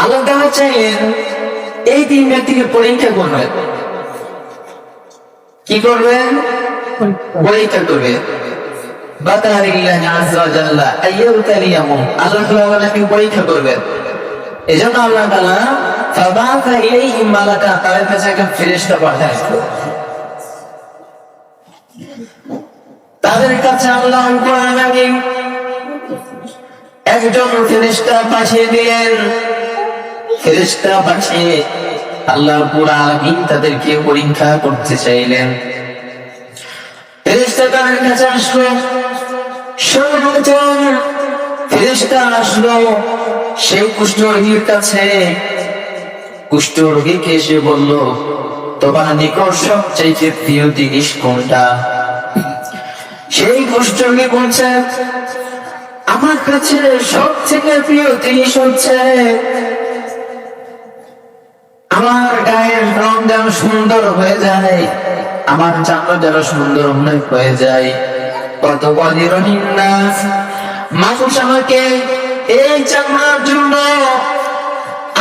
আল্লাহ তাআলা চাইলেন এই তিন ব্যক্তিকে পরীক্ষা করবেন। কি করবেন? পরীক্ষা করবেন। বাতারিল্লাহি আযজা ওয়া জাল্লা আইয়ুবতালিয়াহুম, আল্লাহ তাআলাকে পরীক্ষা করবেন। এজন্য আল্লাহ তাআলা ফাবাআসা ইলাইহিম মালাকা, তাদের কাছে একটা ফেরেশতা পাঠালেন। তাদের কাছে আল্লাহ কোরআনে একজন ফেরেশতা পাঠিয়ে দিলেন। ফেরেশতা পাঠিয়ে আল্লাহ কোরআন তাদেরকে পরীক্ষা করতে চাইলেন। ফেরেশতা তাদের কাছে আসলো, সর্বপ্রথম ফেরেশতা আসলো সেই কুষ্ঠরোগীর কাছে। কুষ্ঠরোগীকে এসে বলল, তোমার নিকট সবচেয়ে প্রিয় জিনিস কোনটা? সেই কুষ্ঠরোগী বলছে, আমার কাছে সব থেকে প্রিয় জিনিস হচ্ছে আমার গায়ের রং যেন সুন্দর হয়ে যায়, আমার চামড়া যেন সুন্দর হয়ে যায়। কত বলিরহিনাস, মানুষ আমাকে এই চামড়ার জন্য,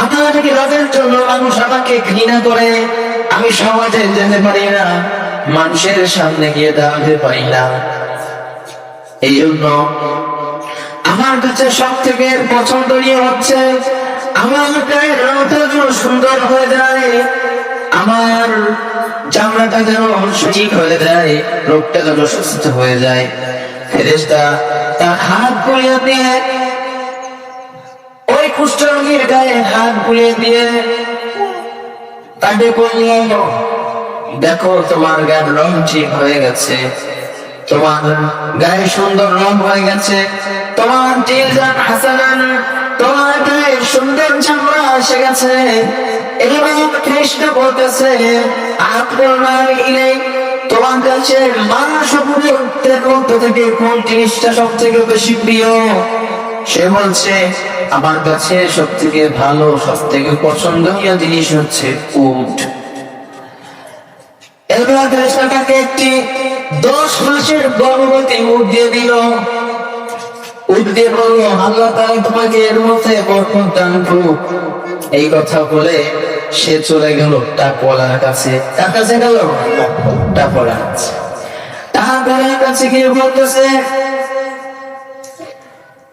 আমার রঙের জন্য মানুষ আমাকে ঘৃণা করে। আমি সমাজে যেতে পারি না, মানুষের সামনে গিয়ে দাঁড়াতে পারি না। এই জন্য আমার কাছে সব থেকে পছন্দনীয় হচ্ছে আমার গায়ের রংটা যেন সুন্দর হয়ে যায়, আমার চামড়াটা যেন সঠিক হয়ে যায়, রোগটা যেন সুস্থ হয়ে যায়। ফেরেশতা তার হাত বুলিয়ে দিয়ে ওই কুষ্ঠরোগীর গায়ে হাত বুলিয়ে দিয়ে তাকে বলল, দেখো তোমার গায়ের রং ঠিক হয়ে গেছে, তোমার গায়ে সুন্দর রং হয়ে গেছে, তোমার জিলদান হাসানান, তোমার গায়ে সুন্দর চামড়া এসে গেছে। এবার কৃষ্ণ বলতেছে, আপনার ইলে তোমার কাছে মানুষ মধ্য থেকে কোন জিনিসটা সব থেকে বেশি প্রিয়? সে বলছে, আমার কাছে সব থেকে ভালো, সব থেকে পছন্দনীয় জিনিস হচ্ছে উট। এবার তাকে একটি 10 মাসের গর্ভবতী উট দিয়ে দিল। উট দিয়ে বলল, আল্লাহ তাআলা তোমাকে এর মধ্যে বরকত দান করুক। এই কথা বলে সে চলে গেল টাকওয়ালার কাছে। তার কাছে গেল, টাকওয়ালার কাছে। টাকওয়ালার কাছে গিয়ে বলতেছে,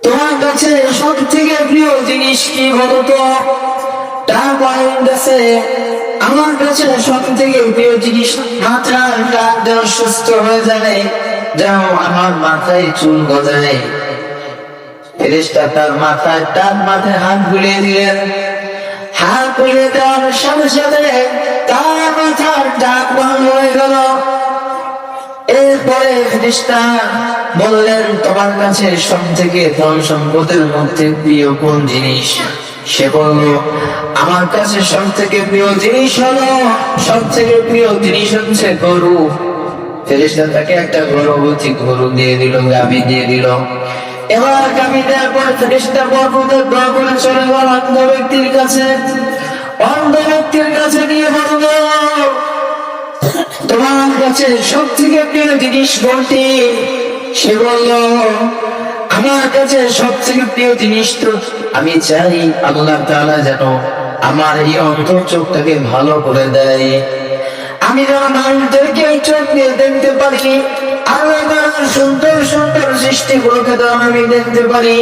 তোমার কাছে সব থেকে প্রিয় জিনিস কি বলতো? টাকওয়ালা বলতেছে, আমার কাছে সব থেকে প্রিয় জিনিস মাথার টাক যেন সুস্থ হয়ে যায়, যেন আমার মাথায় চুল গজায়। ফেরেশতা তার মাথায় হাত বুলিয়ে দিলেন। হাত বুলিয়ে দেওয়ার সাথে সাথে তার মাথার টাক ভালো হয়ে গেল। এরপরে ফেরেশতা বললেন, তোমার কাছে সব থেকে ধন সম্পদের মধ্যে প্রিয় কোন জিনিস? সে বলল, আমার কাছে সব থেকে প্রিয় জিনিস হলো, সব থেকে প্রিয় জিনিস হচ্ছে গরু। ফেরেশতা তাকে একটা গর্ভবতী গরু দিয়ে দিল, গাভী দিয়ে দিল। এবার গাভী দেওয়ার পর ফেরেশতা বরকতের দোয়া করে চলে গেল অন্ধ ব্যক্তির কাছে। অন্ধ ব্যক্তির কাছে গিয়ে বলল, তোমার কাছে সব থেকে প্রিয় জিনিস কোনটি? সে বলল, আমার কাছে সব থেকে প্রিয় জিনিস তো আমি চাই আল্লাহ তাআলা যেন আমার এই অন্তর চোখটাকে ভালো করে দেয়, আমি যেন মানুষদেরকে এই চোখ দিয়ে দেখতে পারি, আল্লাহ তাআলার সুন্দর সুন্দর সৃষ্টিগুলোকে যেন আমি দেখতে পারি,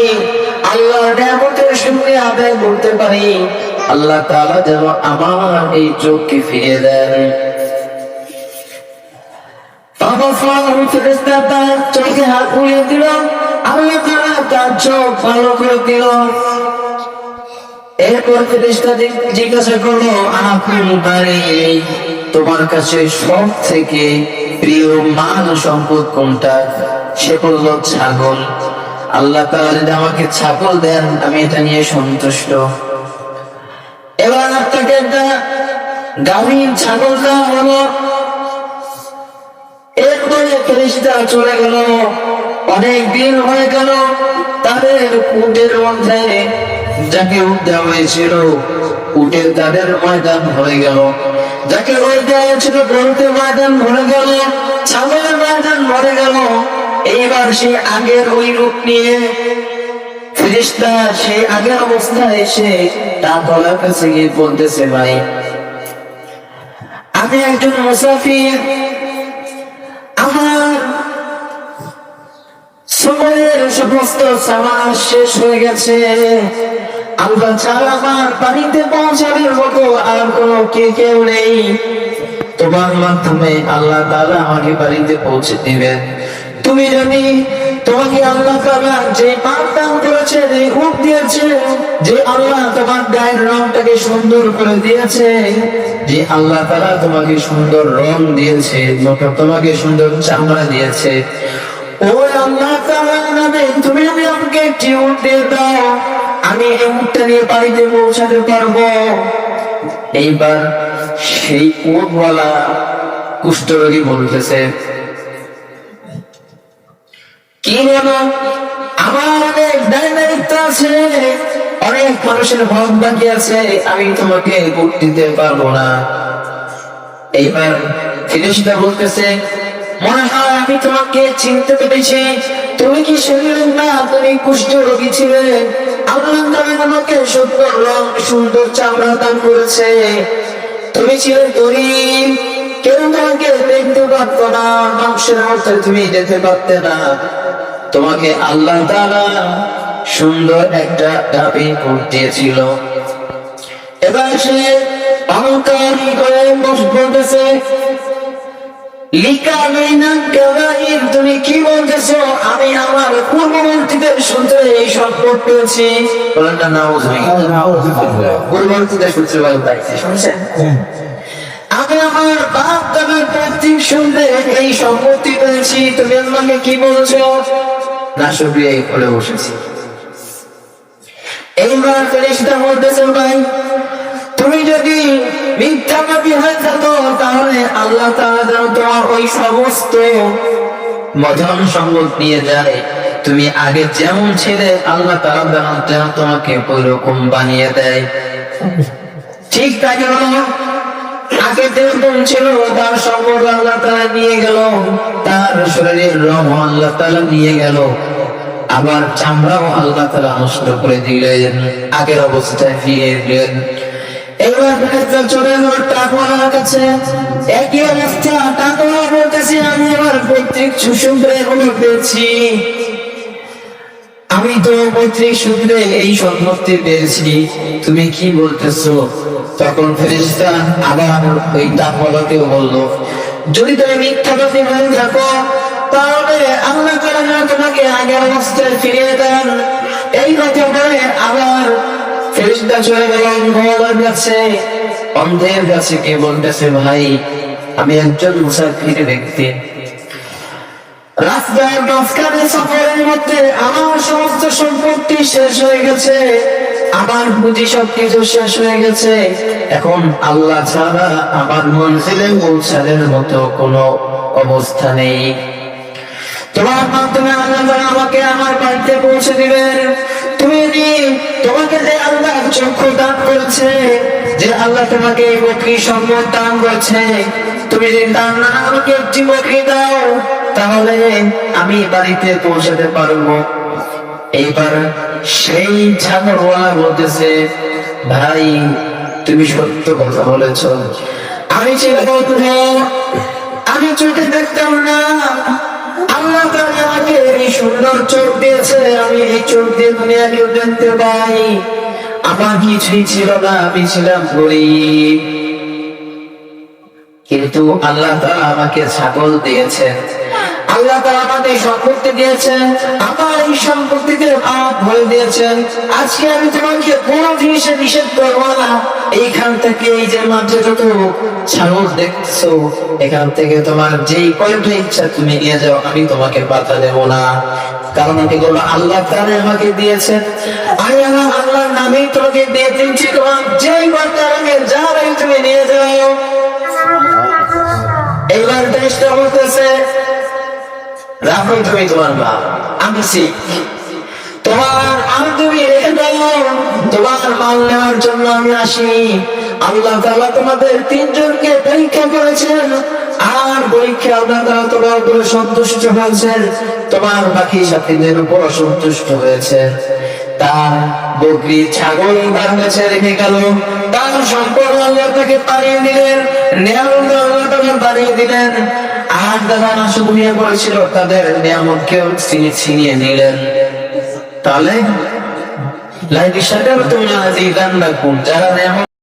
আল্লাহর নিয়ামতের শুকরিয়া আদায় করতে পারি। আল্লাহ তাআলা যেন আমার এই চোখকে ফিরিয়ে দেন। ফেরেশতা তার চোখে হাত বুলিয়ে দিল, আল্লাহ তাআলা তার চোখ ভালো করে দিল। এরপর ফেরেশতা জিজ্ঞাসা করলো, তোমার কাছে সব থেকে প্রিয় মাল সম্পদ কোনটা? সে বলল, ছাগল। আল্লাহ তাআলা যদি আমাকে ছাগল দেন, আমি এটা নিয়ে সন্তুষ্ট। এবার আপনাকে একটা গাভীর ছাগল দেওয়া হলো। এরপরে ফেরেশতা চলে গেল। অনেক দিন হয়ে গেল, তাদের উটের মধ্যে যাকে উট দেওয়া হয়েছিল, উটের তাদের ময়দান ভরে গেল। যাকে ওই দেওয়া হয়েছিল গরুতে ময়দান ভরে গেল, ছাগলের ময়দান ভরে গেল। এইবার সে আগের ওই রূপ নিয়ে ফেরেশতা সেই আগের অবস্থায় এসে তার গলার কাছে গিয়ে বলতেছে, ভাই আমি একজন মুসাফির, আমার সময়ের সমস্ত সামান শেষ হয়ে গেছে, আল্লাহ ছাড়া আমার পানিতে পৌঁছানোর মতো আর কোনো কেউ নেই, তোমার মাধ্যমে আল্লাহ তাআলা আমাকে বাড়িতে পৌঁছে দিবেন। তুমি জানি তোমাকে আল্লাহ তাআলা যে পাক দান করেছে, যে রূপ দিয়েছে, যে আল্লাহ তোমার গায়ের রংটাকে সুন্দর করে দিয়েছে, যে আল্লাহ তাআলা তোমাকে সুন্দর রং দিয়েছে, তোমাকে সুন্দর চামড়া দিয়েছে, ওই আল্লাহ তাআলার নামে তুমি যদি আমাকে একটি উট দিয়ে দাও, আমি এই উটটা নিয়ে বাড়িতে পৌঁছাতে পারবো। এইবার সেই উটওয়ালা কুষ্ঠরোগী বলতেছে, কি বলো, আমার অনেক দায়িত্ব আছে, অনেক মানুষের ভাব বাকি আছে, আমি তোমাকে উট দিতে পারবো না। এইবার ফেরেশতা বলতেছে, মনে হয় আমি তোমাকে চিনতে পেরেছি, তুমি কি শুনলেন না তুমি কুষ্ঠরোগী ছিলে, আল্লাহ তাআলা তোমাকে সুন্দর রং, সুন্দর চামড়া দান করেছে, তুমি ছিলে গরীব, কেউ তোমাকে দেখতে পারত না, মাংসের মধ্যে তুমি যেতে পারতে না, তোমাকে আল্লাহ তাআলা সুন্দর একটা গাভী উট দিয়েছিল। এবার সে অহংকার করে বলতেছে, তুমি কি বলতেছো, আমি আমার পূর্ববর্তীদের সূত্রে এই সব পেয়েছি, পূর্ববর্তীদের সূত্রে শুনছেন, আমি আমার বাপ দাদার পৈতৃক সূত্রে এই সম্পত্তি পেয়েছি, তুমি আমাকে কি বলছো? না শুকরিয়া করে বসেছি। এইবার ফেরেশতা বলতেছে, ভাই তুমি যদি মিথ্যাবাদী হয়ে থাকো, তাহলে আল্লাহ তাআলা যেন তোমার ওই সমস্ত ধন সম্পদ নিয়ে যায়, তুমি আগে যেমন ছিলে আল্লাহ তাআলা যেন তোমাকে ওই রকম বানিয়ে দেয়। ঠিক তাই হলো, আগে যেরকম ছিল তার সম্পদ আল্লাহ তাআলা নিয়ে গেল, তার শরীরের রং আল্লাহ তাআলা নিয়ে গেল, আবার চামড়াও আল্লাহ তাআলা নষ্ট করে দিলেন, আগের অবস্থায় ফিরিয়ে দিলেন। এবার চলে গেল টাকার কাছে, একই অবস্থা, টাকা বলতেছি আমি আমার পৈতৃক সূত্রে পেয়েছি, আমি তো পৈতৃক সূত্রে এই সম্পত্তি পেয়েছি, তুমি কি বলতেছো? তখন ফেরেশতা আবার ওই টাকাওয়ালাকেও বলল, যদি তুমি মিথ্যাবাদী হয়ে থাকো, তাহলে আল্লাহ তাআলা তোমাকে আগের অবস্থায় ফিরিয়ে দেন। এই কথা বলে আবার ফেরেশতা চলে গেলেন ঘোড়ার কাছে, অন্ধের কাছে কে বলতেছে, ভাই আমি একজন মুসাফির ব্যক্তি, রাস্তার মাঝখানে সফরের মধ্যে আমার সমস্ত সম্পত্তি শেষ হয়ে গেছে, আমার পুঁজি সবকিছু শেষ হয়ে গেছে, এখন আল্লাহ ছাড়া আমার মঞ্জিলে পৌঁছানোর মতো কোনো অবস্থা নেই, তোমার মাধ্যমে আল্লাহ আমাকে আমার বাড়িতে পৌঁছে দিবেন। তুমি তোমাকে যে আল্লাহ চক্ষু দান করেছে, যে আল্লাহ তোমাকে বকরি সম্পদ দান করেছে, তুমি যদি দান না আমাকে একটি বকরি দাও, তাহলে আমি বাড়িতে পৌঁছাতে পারবো। এইবার সেই ছাগলওয়ালা বলতেছে, ভাই তুমি সত্য কথা বলেছ, আমি ছিলাম, আমি চোখে দেখতাম না, আল্লাহ তাআলা আমাকে এই সুন্দর চোখ দিয়েছে, আমি এই চোখ দিয়ে দুনিয়াকে দেখতে পাই, আমার কিছুই ছিল না, আমি ছিলাম গরীব, কিন্তু আল্লাহ তাআলা আমাকে ছাগল দিয়েছেন, আল্লাহ তাআলা আমাকে সম্পত্তি দিয়েছেন, আমার এই সম্পত্তিতে ভাগ ভরে দিয়েছেন, আজকে আমি তোমাকে কোনো জিনিসে নিষেধ করবো না, এইখান থেকে এই যে মাঠে যত ছাগল দেখছো, এখান থেকে তোমার যেই কয়টা ইচ্ছা তুমি নিয়ে যাও, আমি তোমাকে বাধা দেব না, কারণ এগুলো আল্লাহ তাআলা আমাকে দিয়েছেন, আমি আল্লাহর নামেই তোমাকে দিয়ে দিচ্ছি, তোমার যেই কয়টা লাগে যা লাগে তুমি নিয়ে যাও। এইবার দেশটা বলতেছে, রাখো তুমি তোমার বাপ, আমি তোমার তুমি রেখে দাও, তোমার মাল নেওয়ার জন্য আমি আসি, আল্লাহ তাআলা তোমাদের তিনজনকে পরীক্ষা করেছেন, আর পরীক্ষা আল্লাহ তাআলা তোমার উপর সন্তুষ্ট হয়েছেন, তোমার বাকি সাথীদের উপর অসন্তুষ্ট হয়েছে, তার বকরি ছাগল তার কাছে রেখে গেল, তার সম্পদ আল্লাহ তাকে পাঠিয়ে দিলেন, নিয়ামত আল্লাহ তাকে পাঠিয়ে দিলেন। আর যারা নাশকরিয়া করেছিল তাদের নিয়ামতকেও ছিনিয়ে নিলেন। তাহলে লাইক শাকারতুম লাযিদান্নাকুম, যারা নিয়ামত